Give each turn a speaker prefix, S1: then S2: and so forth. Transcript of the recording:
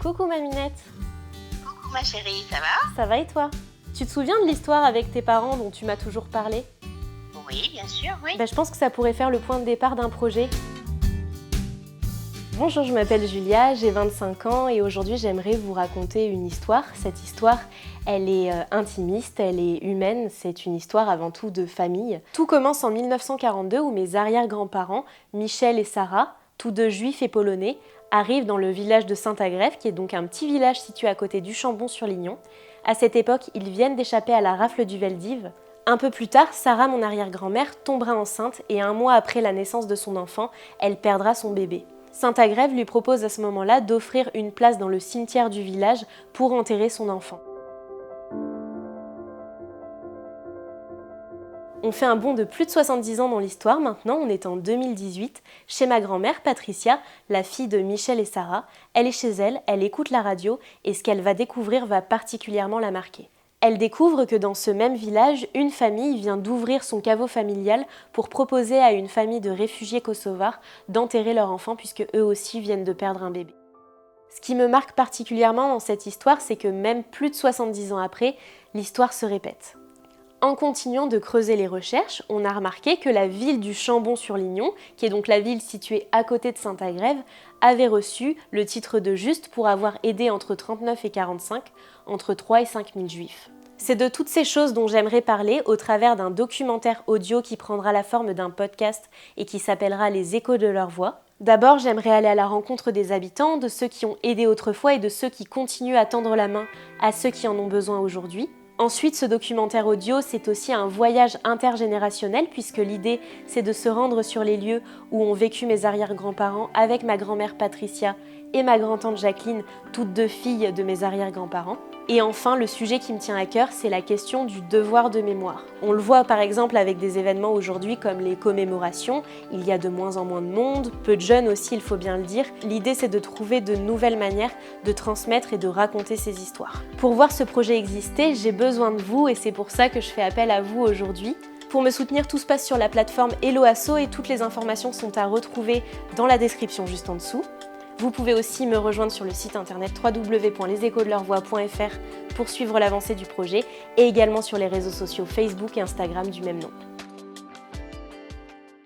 S1: Coucou Maminette.
S2: Coucou ma chérie, ça va?
S1: Ça va et toi? Tu te souviens de l'histoire avec tes parents dont tu m'as toujours parlé?
S2: Oui, bien sûr, oui.
S1: Je pense que ça pourrait faire le point de départ d'un projet. Bonjour, je m'appelle Julia, j'ai 25 ans et aujourd'hui j'aimerais vous raconter une histoire. Cette histoire, elle est intimiste, elle est humaine, c'est une histoire avant tout de famille. Tout commence en 1942 où mes arrière-grands-parents, Michel et Sarah, tous deux juifs et polonais, arrivent dans le village de Saint-Agrève, qui est donc un petit village situé à côté du Chambon-sur-Lignon. À cette époque, ils viennent d'échapper à la rafle du Veldiv. Un peu plus tard, Sarah, mon arrière-grand-mère, tombera enceinte et un mois après la naissance de son enfant, elle perdra son bébé. Saint-Agrève lui propose à ce moment-là d'offrir une place dans le cimetière du village pour enterrer son enfant. On fait un bond de plus de 70 ans dans l'histoire maintenant, on est en 2018, chez ma grand-mère Patricia, la fille de Michel et Sarah. Elle est chez elle, elle écoute la radio et ce qu'elle va découvrir va particulièrement la marquer. Elle découvre que dans ce même village, une famille vient d'ouvrir son caveau familial pour proposer à une famille de réfugiés kosovars d'enterrer leur enfant puisque eux aussi viennent de perdre un bébé. Ce qui me marque particulièrement dans cette histoire, c'est que même plus de 70 ans après, l'histoire se répète. En continuant de creuser les recherches, on a remarqué que la ville du Chambon-sur-Lignon, qui est donc la ville située à côté de Saint-Agrève, avait reçu le titre de juste pour avoir aidé entre 39 et 45, entre 3 et 5 000 juifs. C'est de toutes ces choses dont j'aimerais parler au travers d'un documentaire audio qui prendra la forme d'un podcast et qui s'appellera Les échos de leur voix. D'abord, j'aimerais aller à la rencontre des habitants, de ceux qui ont aidé autrefois et de ceux qui continuent à tendre la main à ceux qui en ont besoin aujourd'hui. Ensuite, ce documentaire audio, c'est aussi un voyage intergénérationnel puisque l'idée, c'est de se rendre sur les lieux où ont vécu mes arrière-grands-parents avec ma grand-mère Patricia et ma grand-tante Jacqueline, toutes deux filles de mes arrière-grands-parents. Et enfin, le sujet qui me tient à cœur, c'est la question du devoir de mémoire. On le voit par exemple avec des événements aujourd'hui comme les commémorations, il y a de moins en moins de monde, peu de jeunes aussi, il faut bien le dire. L'idée, c'est de trouver de nouvelles manières de transmettre et de raconter ces histoires. Pour voir ce projet exister, j'ai besoin de vous et c'est pour ça que je fais appel à vous aujourd'hui. Pour me soutenir, tout se passe sur la plateforme Hello Asso et toutes les informations sont à retrouver dans la description juste en dessous. Vous pouvez aussi me rejoindre sur le site internet www.leséchosdeLeurVoix.fr pour suivre l'avancée du projet et également sur les réseaux sociaux Facebook et Instagram du même nom.